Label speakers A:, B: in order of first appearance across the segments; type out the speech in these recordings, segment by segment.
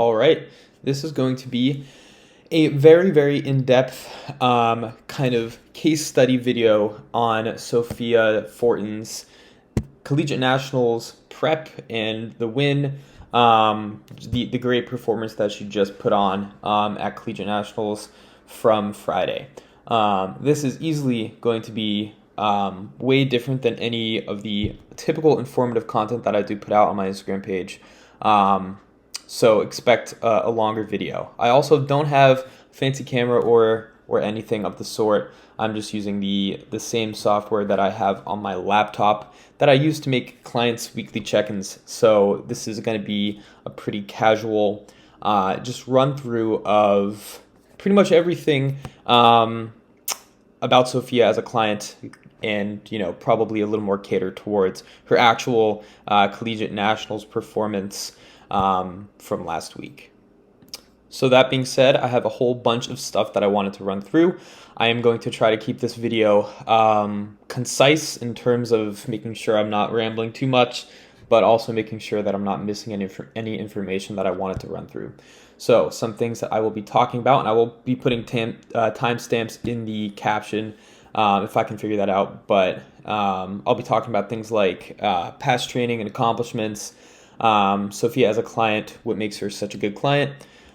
A: All right, this is going to be a very, very in-depth kind of case study video on Sophia Fortin's Collegiate Nationals prep and the win, the great performance that she just put on at Collegiate Nationals from Friday. This is easily going to be way different than any of the typical informative content that I do put out on my Instagram page. So expect a longer video. I also don't have fancy camera or anything of the sort. I'm just using the same software that I have on my laptop that I use to make clients' weekly check-ins. So this is going to be a pretty casual just run through of pretty much everything about Sophia as a client, and probably a little more catered towards her actual Collegiate Nationals performance from last week. So that being said, I have a whole bunch of stuff that I wanted to run through. I am going to try to keep this video concise in terms of making sure I'm not rambling too much, but also making sure that I'm not missing any information that I wanted to run through. So some things that I will be talking about, and I will be putting timestamps in the caption if I can figure that out. But I'll be talking about things like past training and accomplishments, Sophia as a client, what makes her such a good client,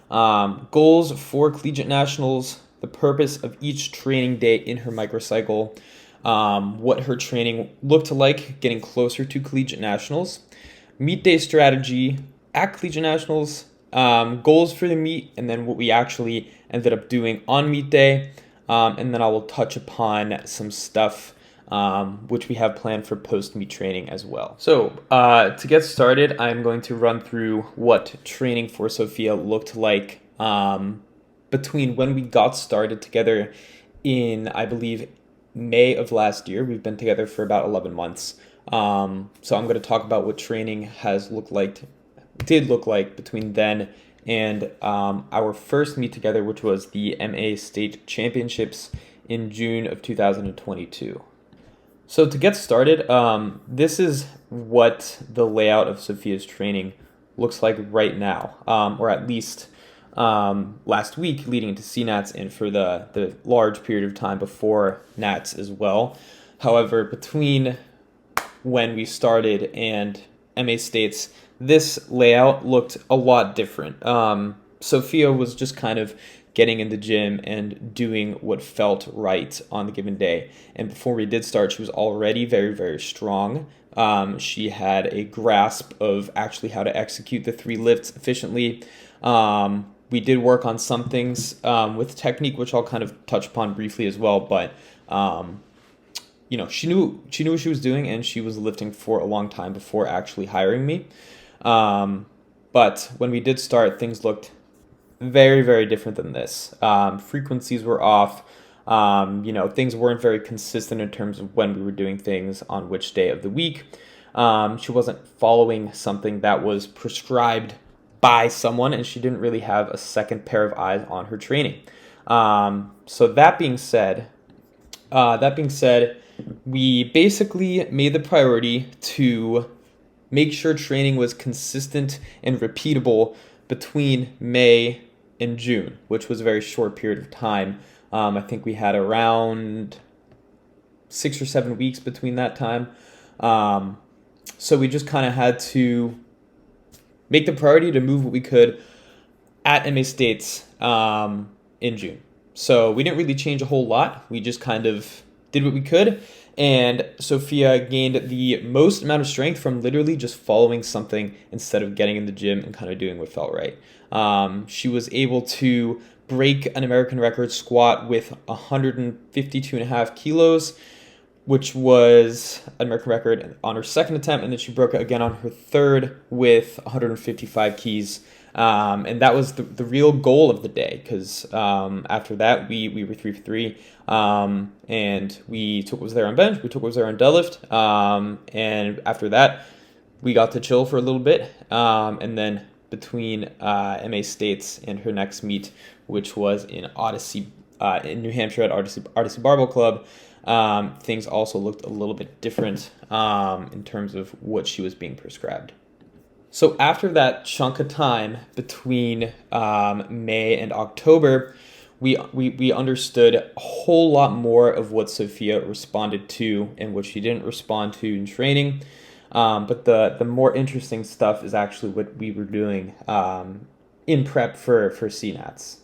A: goals for Collegiate Nationals, the purpose of each training day in her microcycle, what her training looked like getting closer to Collegiate Nationals, meet day strategy at Collegiate Nationals, goals for the meet, and then what we actually ended up doing on meet day, and then I will touch upon some stuff which we have planned for post-meet training as well. So to get started, I'm going to run through what training for Sophia looked like between when we got started together in, I believe, May of last year. We've been together for about 11 months. So I'm going to talk about what training did look like between then and our first meet together, which was the MA State Championships in June of 2022. So to get started, this is what the layout of Sophia's training looks like right now, or at least last week leading into CNATs and for the large period of time before NATs as well. However, between when we started and MA States, this layout looked a lot different. Sophia was just kind of getting in the gym and doing what felt right on the given day. And before we did start, she was already very, very strong. She had a grasp of actually how to execute the 3 lifts efficiently. We did work on some things with technique, which I'll kind of touch upon briefly as well. But she knew what she was doing, and she was lifting for a long time before actually hiring me. But when we did start, things looked very, very different than this. Frequencies were off. Things weren't very consistent in terms of when we were doing things on which day of the week. She wasn't following something that was prescribed by someone, and she didn't really have a second pair of eyes on her training. So that being said, we basically made the priority to make sure training was consistent and repeatable between May and June, which was a very short period of time. I think we had around 6 or 7 weeks between that time. So we just kind of had to make the priority to move what we could at MA States in June. So we didn't really change a whole lot. We just kind of did what we could. And Sophia gained the most amount of strength from literally just following something instead of getting in the gym and kind of doing what felt right. She was able to break an American record squat with 152.5 kilos, which was an American record on her second attempt, and then she broke it again on her third with 155 keys. And that was the real goal of the day, because after that, we were 3 for 3, and we took what was there on bench, we took what was there on deadlift, and after that, we got to chill for a little bit, and then between MA States and her next meet, which was in Odyssey, in New Hampshire at Odyssey Barbell Club, things also looked a little bit different in terms of what she was being prescribed. So after that chunk of time between May and October, we understood a whole lot more of what Sophia responded to and what she didn't respond to in training. But the more interesting stuff is actually what we were doing in prep for CNATs.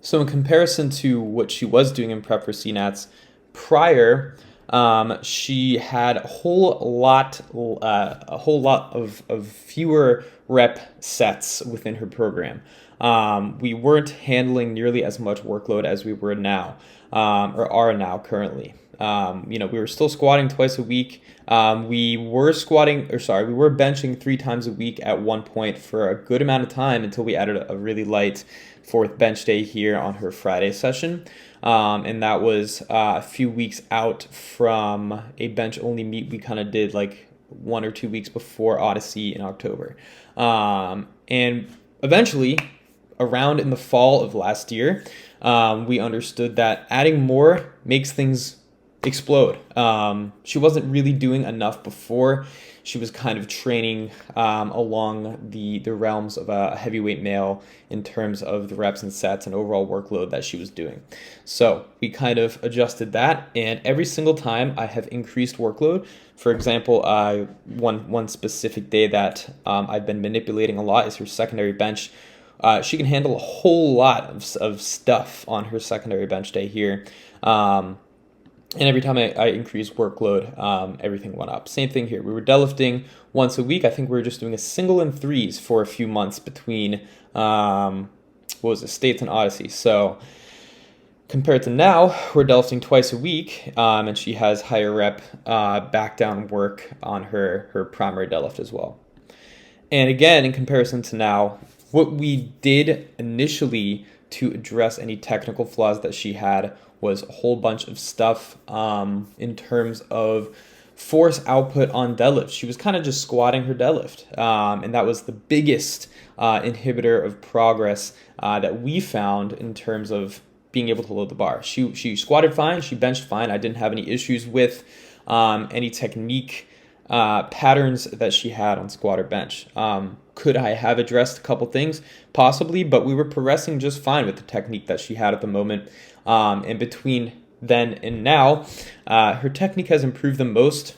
A: So in comparison to what she was doing in prep for CNATs prior, she had a whole lot of fewer rep sets within her program. We weren't handling nearly as much workload as we were now, or are now currently. We were still squatting twice a week. We were benching 3 times a week at one point for a good amount of time until we added a really light fourth bench day here on her Friday session. And that was a few weeks out from a bench only meet we kind of did like 1 or 2 weeks before Odyssey in October. And eventually, around in the fall of last year, we understood that adding more makes things explode. She wasn't really doing enough before. She was kind of training along the realms of a heavyweight male in terms of the reps and sets and overall workload that she was doing. So we kind of adjusted that, and every single time I have increased workload. For example, one specific day that I've been manipulating a lot is her secondary bench. She can handle a whole lot of stuff on her secondary bench day here. And every time I increased workload, everything went up. Same thing here. We were deadlifting once a week. I think we were just doing a single and threes for a few months between, States and Odyssey. So compared to now, we're deadlifting twice a week, and she has higher rep back down work on her primary deadlift as well. And again, in comparison to now, what we did initially to address any technical flaws that she had was a whole bunch of stuff in terms of force output on deadlift. She was kind of just squatting her deadlift, and that was the biggest inhibitor of progress that we found in terms of being able to load the bar. She squatted fine, she benched fine. I didn't have any issues with any technique patterns that she had on squat or bench. Could I have addressed a couple things? Possibly, but we were progressing just fine with the technique that she had at the moment. And between then and now, her technique has improved the most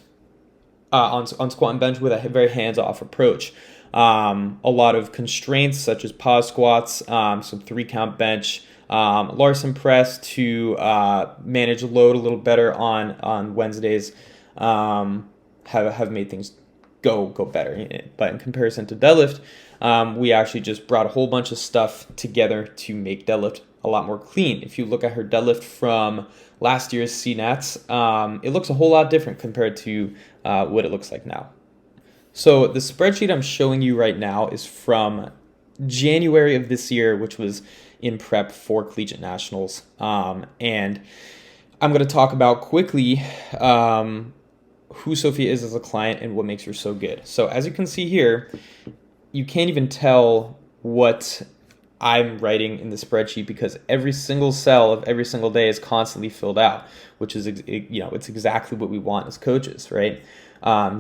A: on squat and bench with a very hands-off approach. A lot of constraints such as pause squats, some 3-count bench, Larson press to manage load a little better on Wednesdays have made things go better. But in comparison to deadlift, we actually just brought a whole bunch of stuff together to make deadlift a lot more clean. If you look at her deadlift from last year's CNATs, it looks a whole lot different compared to what it looks like now. So the spreadsheet I'm showing you right now is from January of this year, which was in prep for Collegiate Nationals. And I'm going to talk about quickly who Sophia is as a client and what makes her so good. So as you can see here, you can't even tell what I'm writing in the spreadsheet because every single cell of every single day is constantly filled out, which is, it's exactly what we want as coaches, right?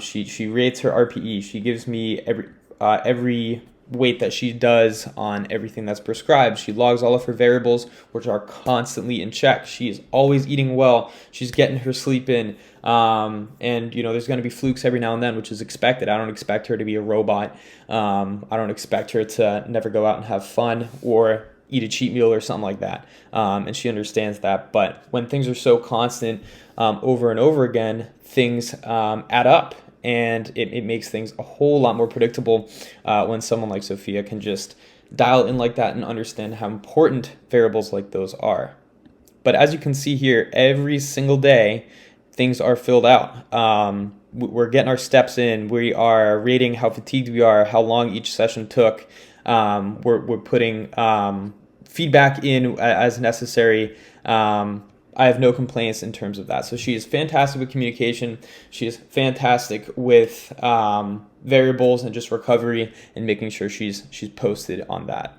A: She rates her RPE. She gives me every weight that she does on everything that's prescribed. She logs all of her variables, which are constantly in check. She is always eating well. She's getting her sleep in. And there's going to be flukes every now and then, which is expected. I don't expect her to be a robot. I don't expect her to never go out and have fun or eat a cheat meal or something like that. And she understands that. But when things are so constant over and over again, things add up. And it makes things a whole lot more predictable when someone like Sophia can just dial in like that and understand how important variables like those are. But as you can see here, every single day, things are filled out. We're getting our steps in. We are rating how fatigued we are, how long each session took. We're putting feedback in as necessary. I have no complaints in terms of that. So she is fantastic with communication. She is fantastic with variables and just recovery and making sure she's posted on that.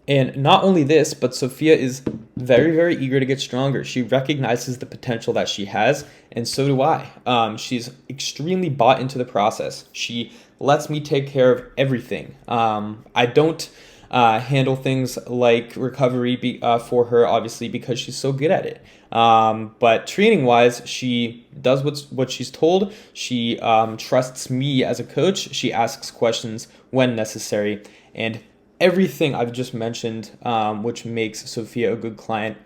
A: And not only this, but Sophia is very, very eager to get stronger. She recognizes the potential that she has, and so do I. She's extremely bought into the process. She lets me take care of everything. I don't handle things like recovery for her, obviously, because she's so good at it. But training wise, she does what she's told. She trusts me as a coach. She asks questions when necessary. And everything I've just mentioned, which makes Sophia a good client,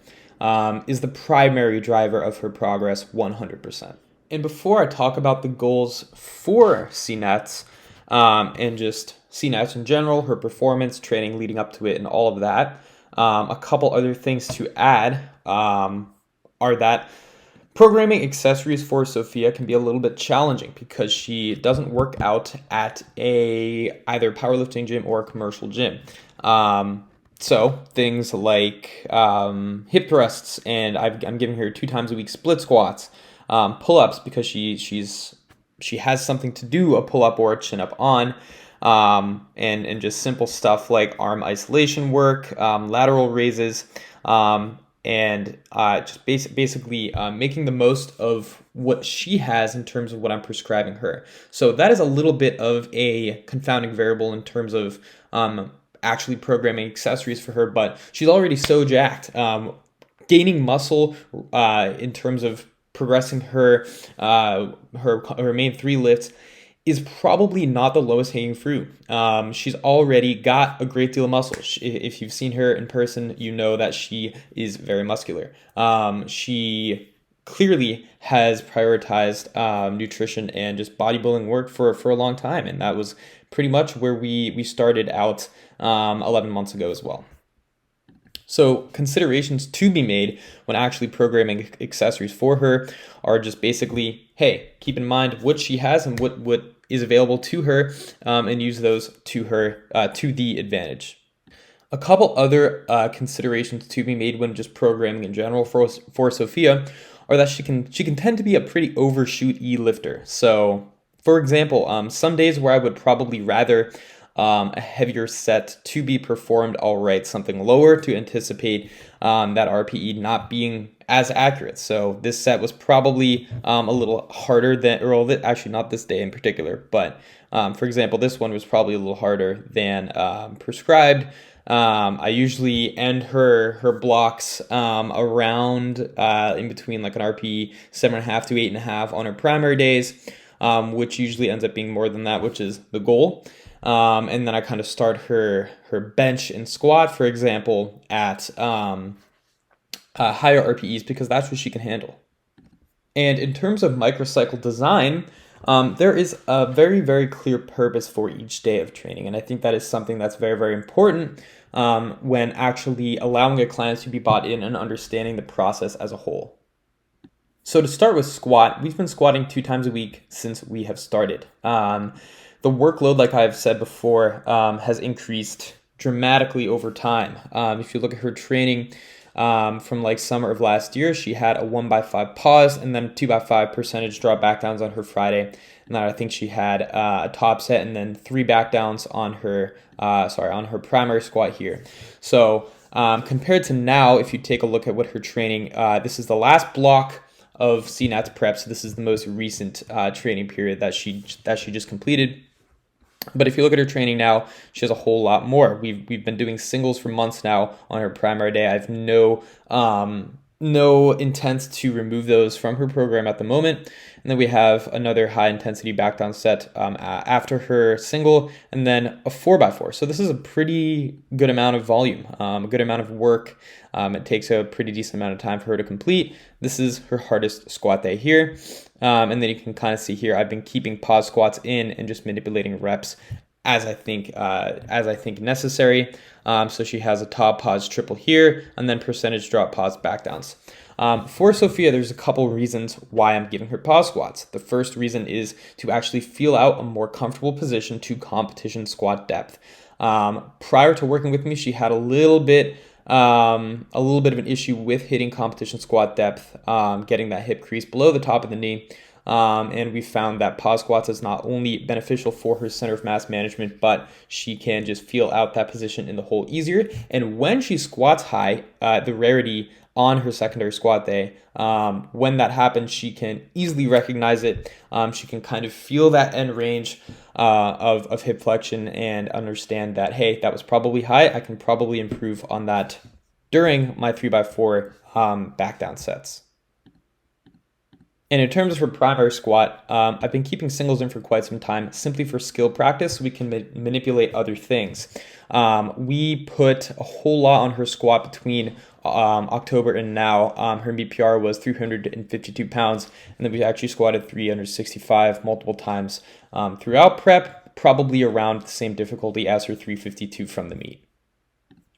A: is the primary driver of her progress 100%. And before I talk about the goals for CNETs and just CNETs in general, her performance, training leading up to it, and all of that, a couple other things to add are that programming accessories for Sophia can be a little bit challenging because she doesn't work out at either powerlifting gym or a commercial gym. So things like hip thrusts, and I'm giving her 2 times a week split squats, pull-ups because she has something to do a pull-up or a chin-up on, and just simple stuff like arm isolation work, lateral raises, and just basically making the most of what she has in terms of what I'm prescribing her. So that is a little bit of a confounding variable in terms of actually programming accessories for her, but she's already so jacked. Gaining muscle in terms of progressing her main 3 lifts is probably not the lowest hanging fruit. She's already got a great deal of muscle. If you've seen her in person, you know that she is very muscular. She clearly has prioritized nutrition and just bodybuilding work for a long time, and that was pretty much where we started out 11 months ago as well. So considerations to be made when actually programming accessories for her are just basically, hey, keep in mind what she has and what is available to her, and use those to her to the advantage. A couple other considerations to be made when just programming in general for Sophia are that she can tend to be a pretty overshoot-y lifter. So, for example, some days where I would probably rather a heavier set to be performed, I'll write something lower to anticipate that RPE not being as accurate. So this set was probably a little harder than, or actually not this day in particular, but for example, this one was probably a little harder than prescribed. I usually end her blocks around in between like an RPE 7.5 to 8.5 on her primary days, which usually ends up being more than that, which is the goal. And then I kind of start her bench and squat, for example, at higher RPEs because that's what she can handle. And in terms of microcycle design, there is a very, very clear purpose for each day of training. And I think that is something that's very, very important when actually allowing a client to be bought in and understanding the process as a whole. So to start with squat, we've been squatting 2 times a week since we have started. The workload, like I've said before, has increased dramatically over time. If you look at her training from like summer of last year, she had a 1x5 pause and then 2x5 percentage drop back downs on her Friday. And then I think she had a top set and then 3 back downs on her primary squat here. So compared to now, if you take a look at what her training, this is the last block of CNAT's prep. So this is the most recent training period that she just completed. But if you look at her training now, she has a whole lot more. We've been doing singles for months now on her primary day. I have no intent to remove those from her program at the moment. And then we have another high intensity back down set after her single, and then a 4x4. So this is a pretty good amount of volume, a good amount of work. It takes a pretty decent amount of time for her to complete. This is her hardest squat day here. And then you can kind of see here, I've been keeping pause squats in and just manipulating reps as I think necessary. So she has a top pause triple here, and then percentage drop pause back downs. For Sophia, there's a couple reasons why I'm giving her pause squats. The first reason is to actually feel out a more comfortable position to competition squat depth. Prior to working with me, she had a little bit of an issue with hitting competition squat depth, getting that hip crease below the top of the knee. And we found that pause squats is not only beneficial for her center of mass management, but she can just feel out that position in the hole easier. And when she squats high, the rarity on her secondary squat day. When that happens, she can easily recognize it. She can kind of feel that end range of hip flexion and understand that, hey, that was probably high. I can probably improve on that during my 3x4 back down sets. And in terms of her primary squat, I've been keeping singles in for quite some time, simply for skill practice, so we can manipulate other things. We put a whole lot on her squat between October and now. Her BPR was 352 pounds, and then we actually squatted 365 multiple times throughout prep, probably around the same difficulty as her 352 from the meet.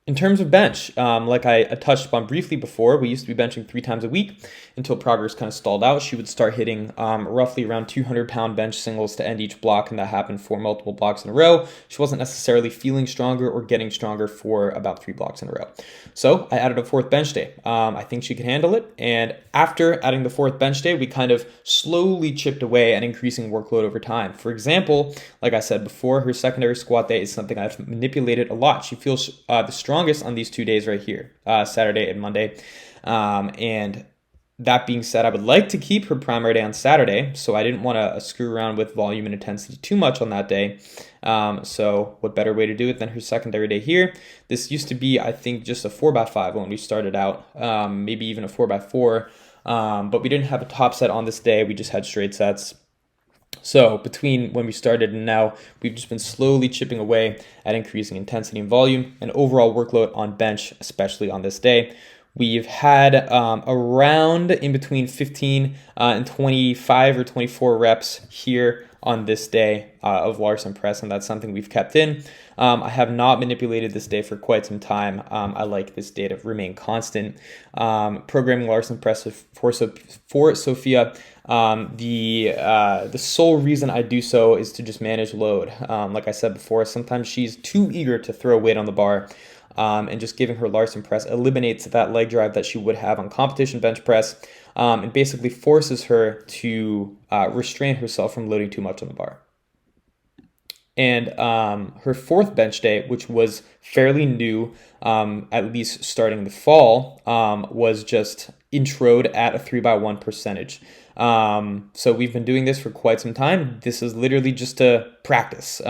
A: In terms of bench, like I touched upon briefly before, we used to be benching 3 times a week until progress kind of stalled out. She would start hitting roughly around 200-pound bench singles to end each block, and that happened for multiple blocks in a row. She wasn't necessarily feeling stronger or getting stronger for about 3 blocks in a row. So I added a 4th bench day. I think she could handle it, and after adding the 4th bench day, we kind of slowly chipped away at increasing workload over time. For example, like I said before, her secondary squat day is something I've manipulated a lot. She feels the strongest on these 2 days right here, Saturday and Monday. And that being said, I would like to keep her primary day on Saturday, so I didn't want to screw around with volume and intensity too much on that day. So what better way to do it than her secondary day here? This used to be, I think, just a 4x5 when we started out, maybe even a 4x4, but we didn't have a top set on this day. We just had straight sets. So between when we started and now, we've just been slowly chipping away at increasing intensity and volume and overall workload on bench, especially on this day. We've had around in between 15 and 25 or 24 reps here on this day of Larson press, and that's something we've kept in. I have not manipulated this day for quite some time. I like this day to remain constant. Programming Larson press for Sophia, the sole reason I do so is to just manage load. Like I said before, sometimes she's too eager to throw weight on the bar. And just giving her Larson press eliminates that leg drive that she would have on competition bench press, and basically forces her to restrain herself from loading too much on the bar. And her 4th bench day, which was fairly new, at least starting the fall, was just introed at a 3x1 percentage. So we've been doing this for quite some time. This is literally just a practice.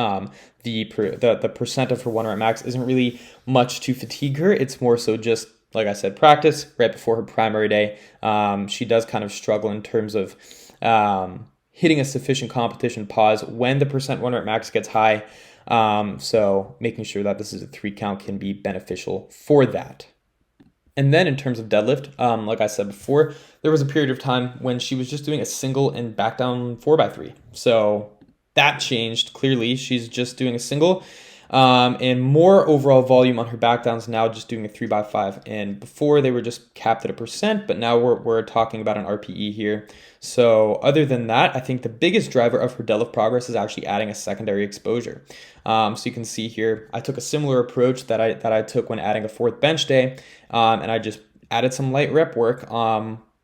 A: The percent of her 1 rep max isn't really much to fatigue her. It's more so just, like I said, practice right before her primary day. She does kind of struggle in terms of hitting a sufficient competition pause when the percent 1 rep max gets high. So making sure that this is a 3 count can be beneficial for that. And then in terms of deadlift, like I said before, there was a period of time when she was just doing a single and back down 4x3. So that changed clearly. She's just doing a single and more overall volume on her back downs, now just doing a 3x5. And before they were just capped at a percent, but now we're talking about an RPE here. So other than that, I think the biggest driver of her deadlift progress is actually adding a secondary exposure. So you can see here, I took a similar approach that I took when adding a 4th bench day, and I just added some light rep work.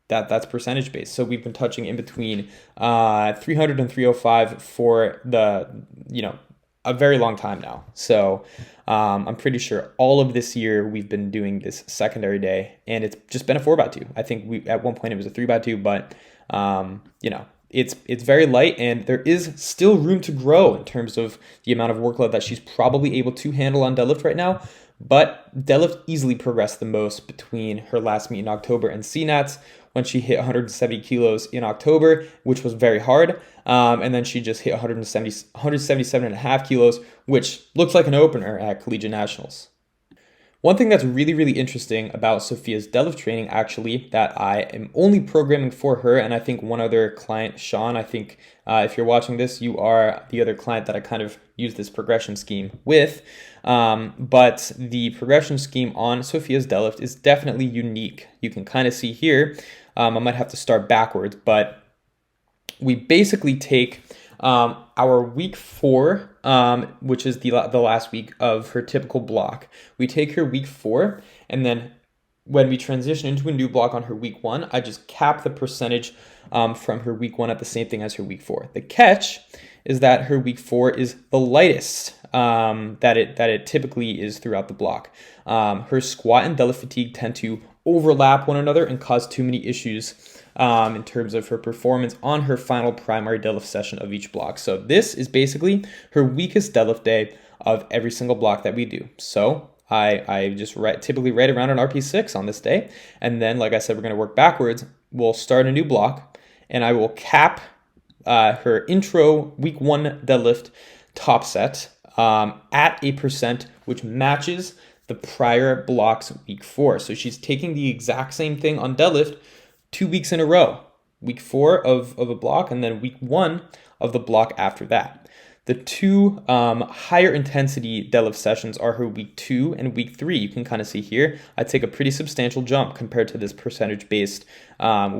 A: That's percentage based. So we've been touching in between 300 and 305 for a very long time now. So I'm pretty sure all of this year we've been doing this secondary day, and it's just been a 4x2. I think at one point it was a 3x2, but it's very light, and there is still room to grow in terms of the amount of workload that she's probably able to handle on deadlift right now. But deadlift easily progressed the most between her last meet in October and CNATs, when she hit 170 kilos in October, which was very hard. And then she just hit 177.5 kilos, which looks like an opener at Collegiate Nationals. One thing that's really, really interesting about Sophia's deadlift training, actually, that I am only programming for her, and I think one other client, Sean, I think if you're watching this, you are the other client that I kind of use this progression scheme with. But the progression scheme on Sophia's deadlift is definitely unique. You can kind of see here, I might have to start backwards, but we basically take our week 4, which is the last week of her typical block. We take her week 4, and then when we transition into a new block on her week 1, I just cap the percentage from her week 1 at the same thing as her week 4. The catch is that her week 4 is the lightest that it typically is throughout the block. Her squat and deadlift fatigue tend to overlap one another and cause too many issues in terms of her performance on her final primary deadlift session of each block. So this is basically her weakest deadlift day of every single block that we do. So I just typically write around an RP6 on this day. And then, like I said, we're going to work backwards. We'll start a new block, and I will cap her intro week 1 deadlift top set at a percent which matches the prior block's week 4. So she's taking the exact same thing on deadlift 2 weeks in a row. Week 4 of a block, and then week 1 of the block after that. The two higher intensity deadlift sessions are her week 2 and week 3. You can kind of see here, I take a pretty substantial jump compared to this percentage-based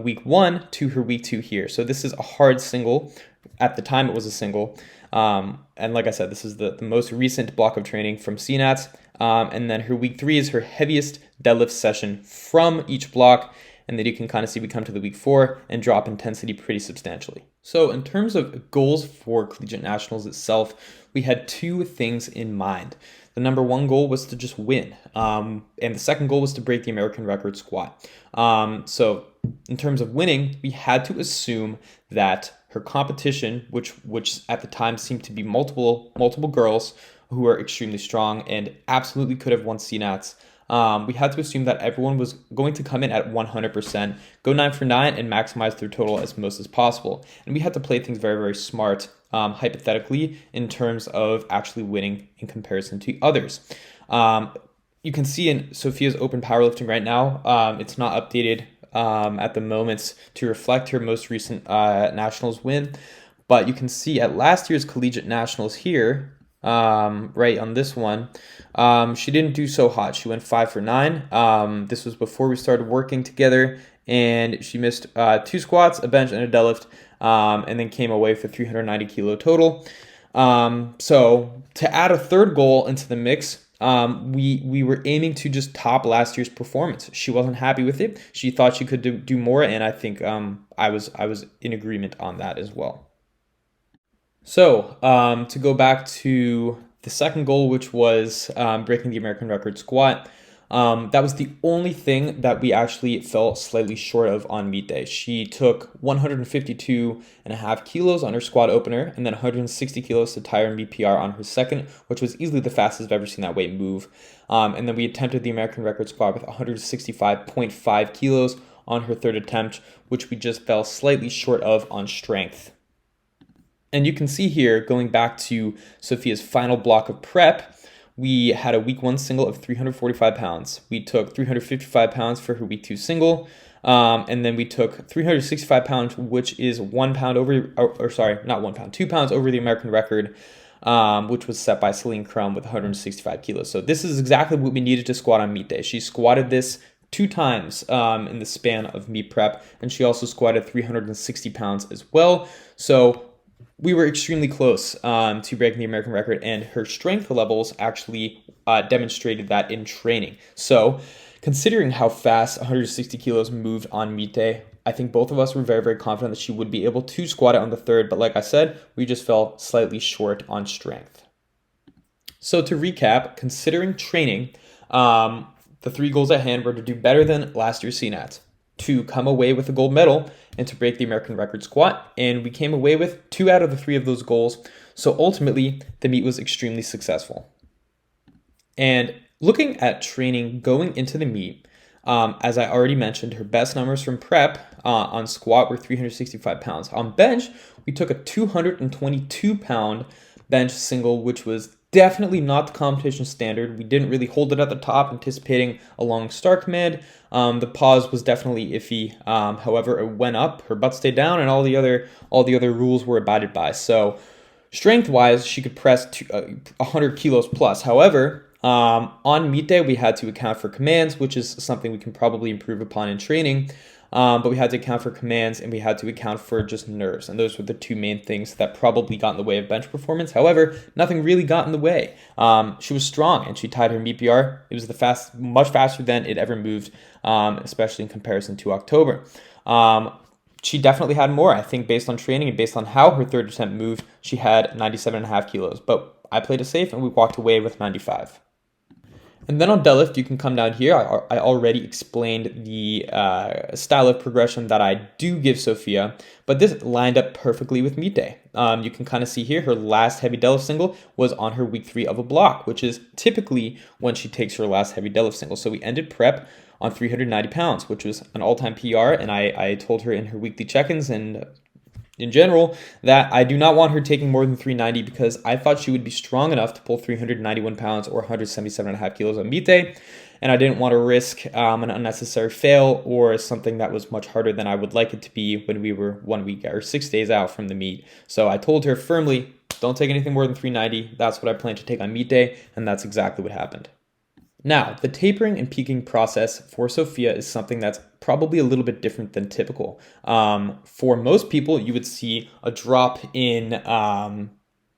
A: week 1 to her week 2 here. So this is a hard single. At the time, it was a single. And like I said, this is the most recent block of training from CNATs. And then her week 3 is her heaviest deadlift session from each block. And then you can kind of see we come to the week 4 and drop intensity pretty substantially. So in terms of goals for Collegiate Nationals itself, we had 2 things in mind. The number 1 goal was to just win. And the second goal was to break the American record squat. So in terms of winning, we had to assume that her competition, which at the time seemed to be multiple girls who are extremely strong and absolutely could have won CNATs, we had to assume that everyone was going to come in at 100%, go 9 for 9, and maximize their total as most as possible. And we had to play things very, very smart, hypothetically, in terms of actually winning in comparison to others. You can see in Sophia's open powerlifting right now, it's not updated at the moment to reflect her most recent nationals win. But you can see at last year's Collegiate Nationals here, right on this one, she didn't do so hot. She went 5 for 9. This was before we started working together, and she missed 2 squats, a bench, and a deadlift, and then came away with a 390 kilo total. So to add a third goal into the mix, we were aiming to just top last year's performance. She wasn't happy with it. She thought she could do more, and I think I was in agreement on that as well. So to go back to the second goal, which was breaking the American record squat, that was the only thing that we actually fell slightly short of on meet day. She took 152.5 kilos on her squat opener, and then 160 kilos to tie her meet PR on her second, which was easily the fastest I've ever seen that weight move. And then we attempted the American record squat with 165.5 kilos on her third attempt, which we just fell slightly short of on strength. And you can see here, going back to Sophia's final block of prep, we had a week 1 single of 345 pounds. We took 355 pounds for her week 2 single. And then we took 365 pounds, which is 1 pound over, or sorry, not 1 pound, 2 pounds over the American record, which was set by Celine Crum with 165 kilos. So this is exactly what we needed to squat on meet day. She squatted this 2 times in the span of meet prep, and she also squatted 360 pounds as well. So we were extremely close to breaking the American record, and her strength levels actually demonstrated that in training. So considering how fast 160 kilos moved on meet day, I think both of us were very, very confident that she would be able to squat it on the third. But like I said, we just fell slightly short on strength. So to recap, considering training, the 3 goals at hand were to do better than last year's CNATs, to come away with a gold medal, and to break the American record squat. And we came away with 2 out of the 3 of those goals. So ultimately, the meet was extremely successful. And looking at training going into the meet, as I already mentioned, her best numbers from prep on squat were 365 pounds. On bench, we took a 222-pound bench single, which was definitely not the competition standard. We didn't really hold it at the top, anticipating a long start command. The pause was definitely iffy. However, it went up, her butt stayed down, and all the other rules were abided by. So strength-wise, she could press 100 kilos plus. However, on meet day, we had to account for commands, which is something we can probably improve upon in training. but we had to account for commands and we had to account for just nerves. And those were the two main things that probably got in the way of bench performance. However, nothing really got in the way. She was strong and she tied her meet PR. It was much faster than it ever moved, especially in comparison to October. She definitely had more. I think based on training and based on how her third attempt moved, she had 97.5 kilos. But I played it safe and we walked away with 95. And then on deadlift, you can come down here. I already explained the style of progression that I do give Sophia, but this lined up perfectly with meet day. You can kind of see here her last heavy deadlift single was on her week 3 of a block, which is typically when she takes her last heavy deadlift single. So we ended prep on 390 pounds, which was an all-time PR, and I told her in her weekly check-ins and in general that I do not want her taking more than 390 because I thought she would be strong enough to pull 391 pounds or 177.5 kilos on meet day, and I didn't want to risk an unnecessary fail or something that was much harder than I would like it to be when we were 1 week or 6 days out from the meet. So I told her firmly, don't take anything more than 390. That's what I plan to take on meet day, and that's exactly what happened. Now, the tapering and peaking process for Sophia is something that's probably a little bit different than typical. For most people, you would see a drop in,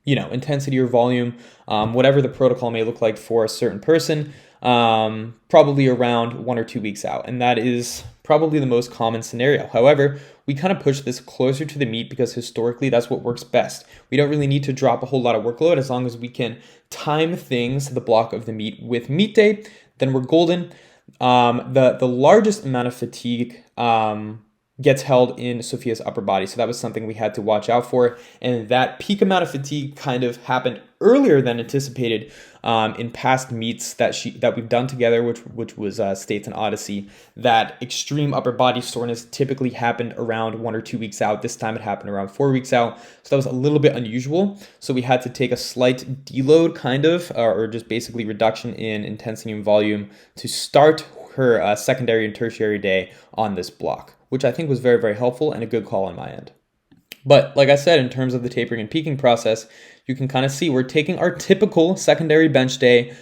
A: intensity or volume, whatever the protocol may look like for a certain person, probably around 1 or 2 weeks out. And that is probably the most common scenario. However, we kind of push this closer to the meet because historically that's what works best. We don't really need to drop a whole lot of workload as long as we can time things to the block of the meet with meet day, then we're golden. The largest amount of fatigue gets held in Sophia's upper body. So that was something we had to watch out for. And that peak amount of fatigue kind of happened earlier than anticipated in past meets that we've done together, which was States and Odyssey. That extreme upper body soreness typically happened around 1 or 2 weeks out. This time it happened around 4 weeks out. So that was a little bit unusual. So we had to take a slight deload kind of, or just basically reduction in intensity and volume to start her secondary and tertiary day on this block, which I think was very, very helpful and a good call on my end. But like I said, in terms of the tapering and peaking process, you can kind of see we're taking our typical secondary bench day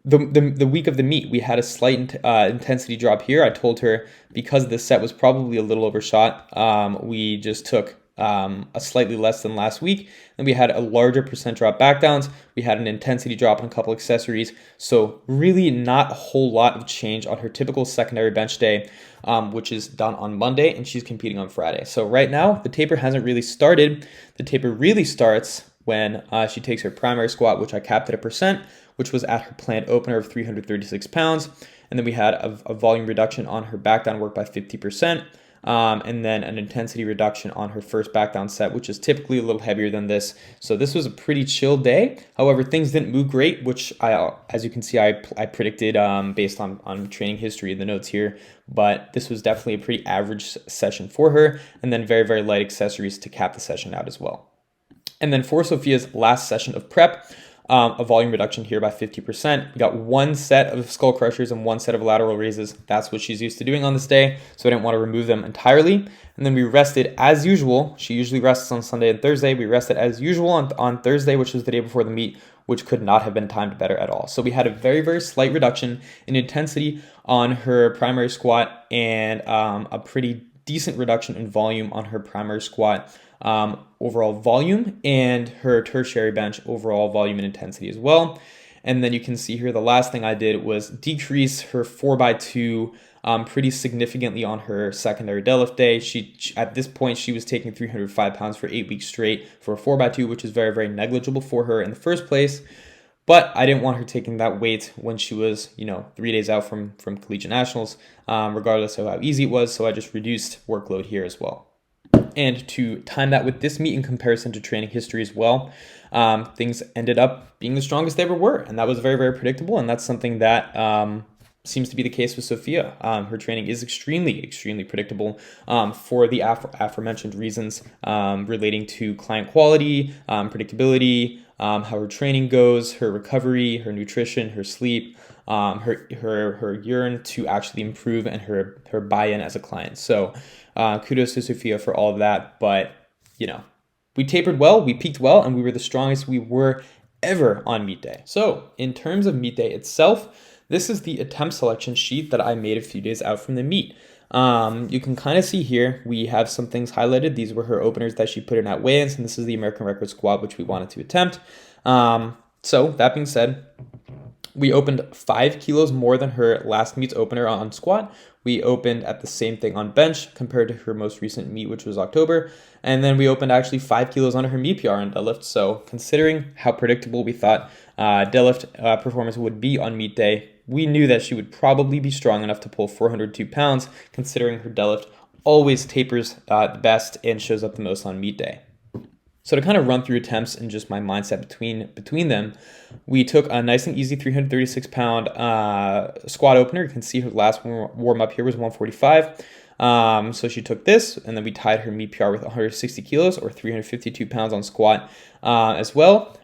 A: the week of the meet. We had a slight intensity drop here. I told her because this set was probably a little overshot, we just took a slightly less than last week. Then we had a larger percent drop back downs. We had an intensity drop on a couple accessories. So really not a whole lot of change on her typical secondary bench day, which is done on Monday, and she's competing on Friday. So right now, the taper hasn't really started. The taper really starts when she takes her primary squat, which I capped at 1%, which was at her planned opener of 336 pounds. And then we had a volume reduction on her back down work by 50%. And then an intensity reduction on her first back down set, which is typically a little heavier than this. So this was a pretty chill day. However, things didn't move great, which as you can see, I predicted based on training history in the notes here. But this was definitely a pretty average session for her. And then very, very light accessories to cap the session out as well. And then for Sophia's last session of prep, a volume reduction here by 50%. We got 1 set of skull crushers and 1 set of lateral raises. That's what she's used to doing on this day, so I didn't want to remove them entirely. And then we rested as usual. She usually rests on Sunday and Thursday. We rested as usual on Thursday, which was the day before the meet, which could not have been timed better at all. So we had a very, very slight reduction in intensity on her primary squat and a pretty decent reduction in volume on her primary squat. Overall volume, and her tertiary bench overall volume and intensity as well. And then you can see here the last thing I did was decrease her 4x2 pretty significantly on her secondary deadlift day. She at this point she was taking 305 pounds for 8 weeks straight for a 4x2, which is very, very negligible for her in the first place. But I didn't want her taking that weight when she was, 3 days out from Collegiate Nationals, regardless of how easy it was. So I just reduced workload here as well. And to time that with this meet in comparison to training history as well, things ended up being the strongest they ever were. And that was very, very predictable. And that's something that seems to be the case with Sophia. Her training is extremely, extremely predictable for the aforementioned reasons relating to client quality, predictability, how her training goes, her recovery, her nutrition, her sleep, her urine to actually improve, and her buy-in as a client. So kudos to Sophia for all of that. But, we tapered well, we peaked well, and we were the strongest we were ever on meet day. So in terms of meet day itself, this is the attempt selection sheet that I made a few days out from the meet. You can kind of see here, we have some things highlighted. These were her openers that she put in at weigh-ins, and this is the American record squat, which we wanted to attempt. So that being said, we opened 5 kilos more than her last meet's opener on squat. We opened at the same thing on bench compared to her most recent meet, which was October. And then we opened actually 5 kilos under her meet PR on deadlift. So considering how predictable we thought deadlift performance would be on meet day, we knew that she would probably be strong enough to pull 402 pounds, considering her deadlift always tapers the best and shows up the most on meet day. So to kind of run through attempts and just my mindset between them, we took a nice and easy 336-pound squat opener. You can see her last warm up here was 145. So she took this, and then we tied her meet PR with 160 kilos or 352 pounds on squat as well.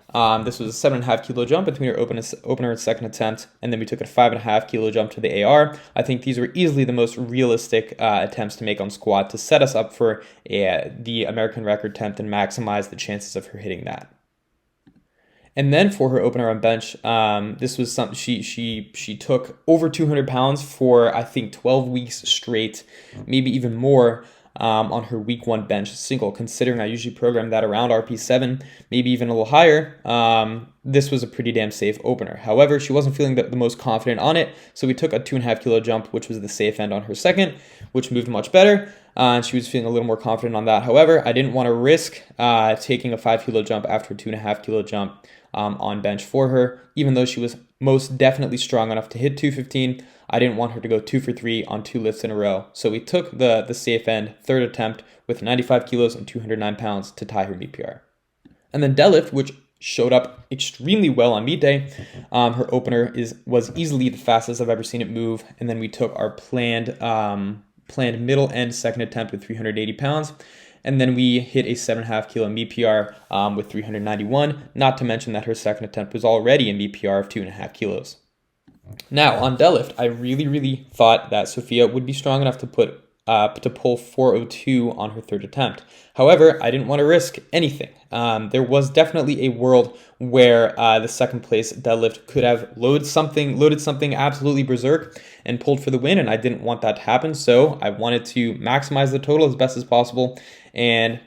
A: This was a 7.5 kilo jump between her opener and second attempt, and then we took a 5.5 kilo jump to the AR. I think these were easily the most realistic attempts to make on squat to set us up for the American record attempt and maximize the chances of her hitting that. And then for her opener on bench, this was something she took over 200 pounds for I think 12 weeks straight, maybe even more. On her week 1 bench single, considering I usually program that around RP7, maybe even a little higher. This was a pretty damn safe opener. However, she wasn't feeling the most confident on it, so we took a 2.5 kilo jump, which was the safe end on her second, which moved much better. And she was feeling a little more confident on that. However, I didn't want to risk taking a 5 kilo jump after a 2.5 kilo jump on bench for her, even though she was most definitely strong enough to hit 215. I didn't want her to go 2 for 3 on 2 lifts in a row. So we took the safe end, third attempt, with 95 kilos and 209 pounds to tie her meet PR. And then deadlift, which showed up extremely well on meet day. Her opener was easily the fastest I've ever seen it move. And then we took our planned middle end second attempt with 380 pounds. And then we hit a 7.5 kilo meet PR with 391, not to mention that her second attempt was already a meet PR of 2.5 kilos. Now, on deadlift, I really thought that Sophia would be strong enough to pull 402 on her third attempt. However, I didn't want to risk anything. There was definitely a world where the second place deadlift could have loaded something absolutely berserk and pulled for the win, and I didn't want that to happen. So I wanted to maximize the total as best as possible, and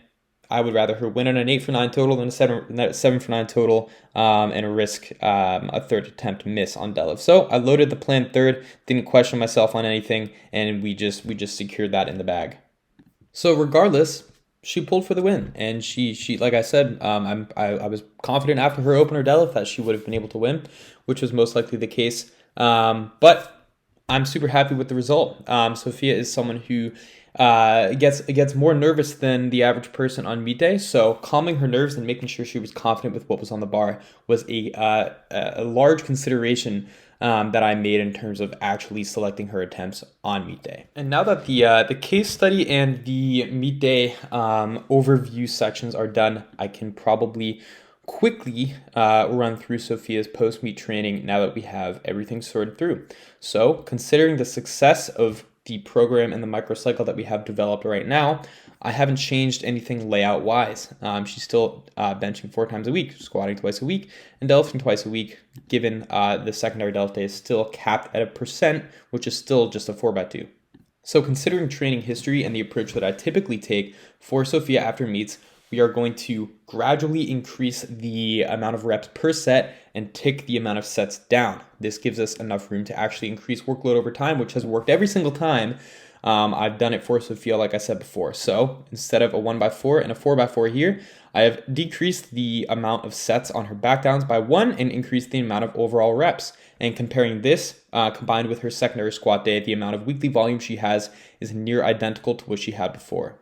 A: I would rather her win on an 8 for 9 total than a 7 for 9 total and risk a third attempt miss on deadlift. So I loaded the planned third, didn't question myself on anything, and we just secured that in the bag. So regardless, she pulled for the win, and she like I said, I was confident after her opener deadlift that she would have been able to win, which was most likely the case. But I'm super happy with the result. Sophia is someone who gets more nervous than the average person on meet day. So calming her nerves and making sure she was confident with what was on the bar was a large consideration that I made in terms of actually selecting her attempts on meet day. And now that the case study and the meet day overview sections are done, I can probably quickly run through Sophia's post-meet training now that we have everything sorted through. So considering the success of the program and the microcycle that we have developed right now, I haven't changed anything layout wise. She's still benching 4 times a week, squatting twice a week, and deadlifting twice a week, given the secondary deadlift day is still capped at 1%, which is still just a 4x2. So considering training history and the approach that I typically take for Sophia after meets, we are going to gradually increase the amount of reps per set and tick the amount of sets down. This gives us enough room to actually increase workload over time, which has worked every single time. I've done it for Sophia, like I said before. So instead of a 1x4 and a 4x4 here, I have decreased the amount of sets on her back downs by 1 and increased the amount of overall reps. And comparing this, combined with her secondary squat day, the amount of weekly volume she has is near identical to what she had before.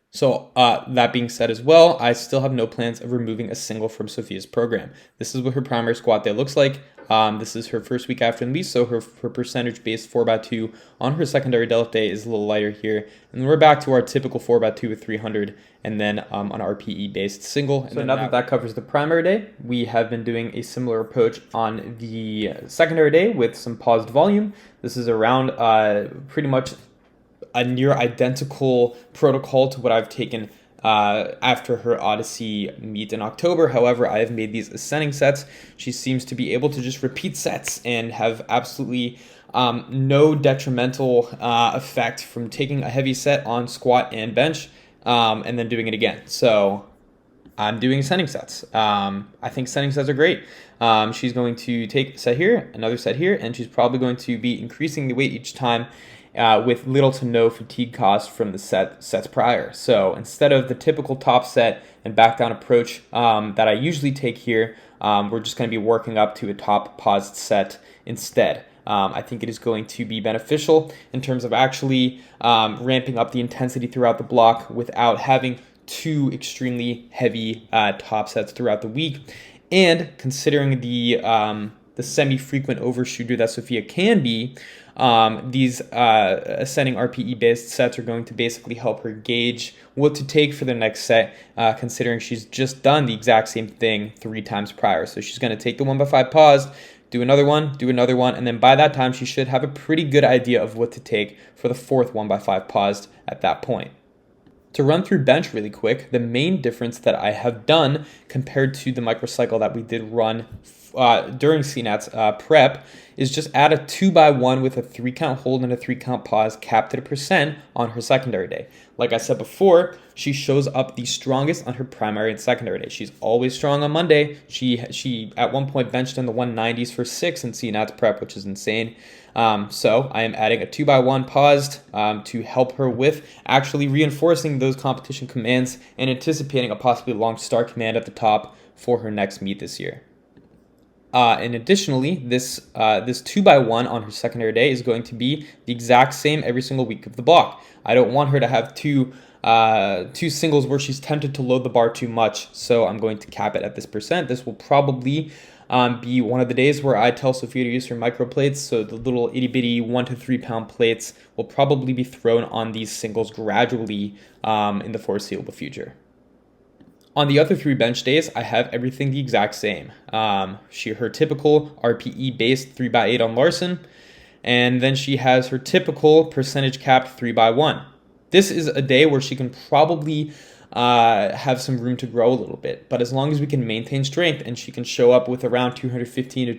A: So that being said as well, I still have no plans of removing a single from Sophia's program. This is what her primary squat day looks like. This is her first week after the meet, so her percentage-based 4x2 on her secondary deadlift day is a little lighter here. And then we're back to our typical 4x2 with 300, and then an RPE-based single. So now that covers the primary day, we have been doing a similar approach on the secondary day with some paused volume. This is around pretty much a near identical protocol to what I've taken after her Odyssey meet in October. However, I have made these ascending sets. She seems to be able to just repeat sets and have absolutely no detrimental effect from taking a heavy set on squat and bench and then doing it again. So I'm doing ascending sets. I think ascending sets are great. She's going to take a set here, another set here, and she's probably going to be increasing the weight each time with little to no fatigue cost from the sets prior. So instead of the typical top set and back down approach that I usually take here, we're just going to be working up to a top paused set instead. I think it is going to be beneficial in terms of actually ramping up the intensity throughout the block without having two extremely heavy top sets throughout the week. And considering the semi-frequent overshooter that Sophia can be, these ascending RPE-based sets are going to basically help her gauge what to take for the next set, considering she's just done the exact same thing 3 times prior. So she's going to take the 1x5 pause, do another one, and then by that time she should have a pretty good idea of what to take for the 4th 1x5 paused at that point. To run through bench really quick, the main difference that I have done compared to the microcycle that we did run during CNAT's prep is just add a 2x1 with a 3-count hold and a 3-count pause capped at 1% on her secondary day. Like I said before, she shows up the strongest on her primary and secondary day. She's always strong on Monday. She at one point benched in the 190s for 6 in CNAT's prep, which is insane. So I am adding a 2x1 paused to help her with actually reinforcing those competition commands and anticipating a possibly long start command at the top for her next meet this year. And additionally, this 2x1 on her secondary day is going to be the exact same every single week of the block. I don't want her to have two singles where she's tempted to load the bar too much, so I'm going to cap it at this percent. This will probably be one of the days where I tell Sophia to use her micro plates, so the little itty bitty 1 to 3 pound plates will probably be thrown on these singles gradually in the foreseeable future. On the other 3 bench days, I have everything the exact same. Her typical RPE based 3x8 on Larson, and then she has her typical percentage capped 3x1. This is a day where she can probably have some room to grow a little bit, but as long as we can maintain strength and she can show up with around 215 to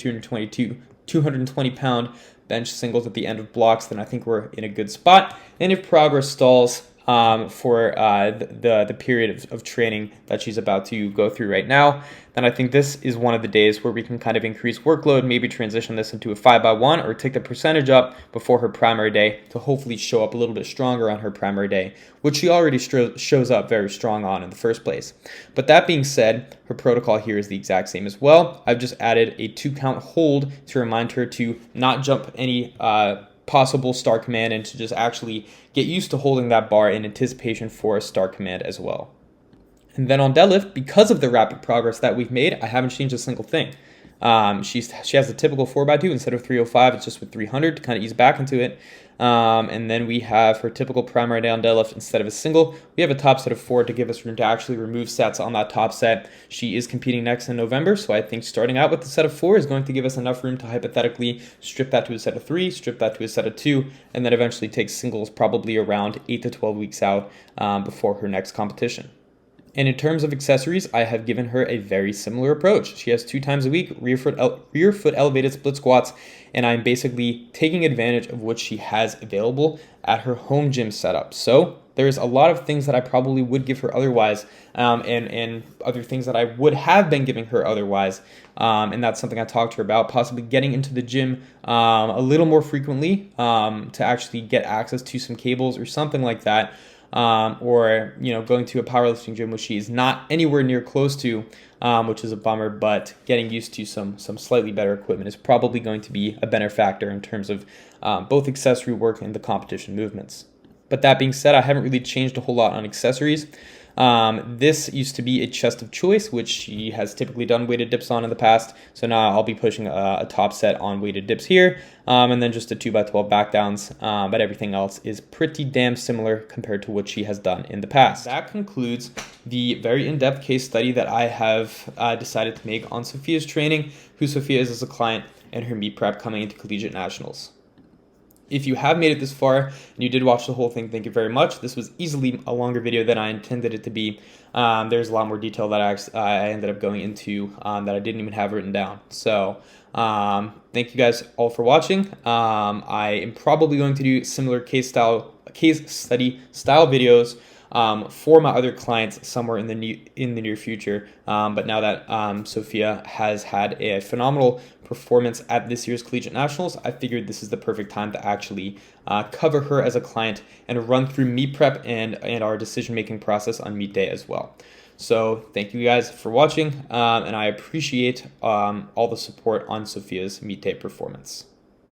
A: 220 pound bench singles at the end of blocks, then I think we're in a good spot. And if progress stalls for the period of training that she's about to go through right now, then I think this is one of the days where we can kind of increase workload, maybe transition this into a 5x1 or take the percentage up before her primary day to hopefully show up a little bit stronger on her primary day, which she already shows up very strong on in the first place. But that being said, her protocol here is the exact same as well. I've just added a 2-count hold to remind her to not jump any possible start command and to just actually get used to holding that bar in anticipation for a start command as well. And then on deadlift, because of the rapid progress that we've made, I haven't changed a single thing. She has a typical 4x2 instead of 305. It's just with 300 to kind of ease back into it. And then we have her typical primary day on deadlift. Instead of a single, we have a top set of 4 to give us room to actually remove sets on that top set. She is competing next in November, so I think starting out with the set of 4 is going to give us enough room to hypothetically strip that to a set of 3, strip that to a set of 2, and then eventually take singles probably around 8 to 12 weeks out before her next competition. And in terms of accessories, I have given her a very similar approach. She has 2 times a week rear foot elevated split squats, and I'm basically taking advantage of what she has available at her home gym setup. So there's a lot of things that I probably would give her otherwise, and other things that I would have been giving her otherwise. And that's something I talked to her about, possibly getting into the gym a little more frequently to actually get access to some cables or something like that. Or going to a powerlifting gym which she is not anywhere near close to, which is a bummer, but getting used to some slightly better equipment is probably going to be a benefactor in terms of both accessory work and the competition movements. But that being said, I haven't really changed a whole lot on accessories. This used to be a chest of choice, which she has typically done weighted dips on in the past. So now I'll be pushing a top set on weighted dips here, and then just a 2x12 back downs. But everything else is pretty damn similar compared to what she has done in the past. That concludes the very in-depth case study that I have decided to make on Sophia's training, who Sophia is as a client, and her meet prep coming into Collegiate Nationals. If you have made it this far and you did watch the whole thing, thank you very much. This was easily a longer video than I intended it to be. There's a lot more detail that I ended up going into that I didn't even have written down. So thank you guys all for watching. I am probably going to do similar case study style videos for my other clients somewhere in the near future. But now that Sophia has had a phenomenal performance at this year's Collegiate Nationals, I figured this is the perfect time to actually cover her as a client and run through meet prep and our decision-making process on meet day as well. So thank you guys for watching, and I appreciate all the support on Sophia's meet day performance.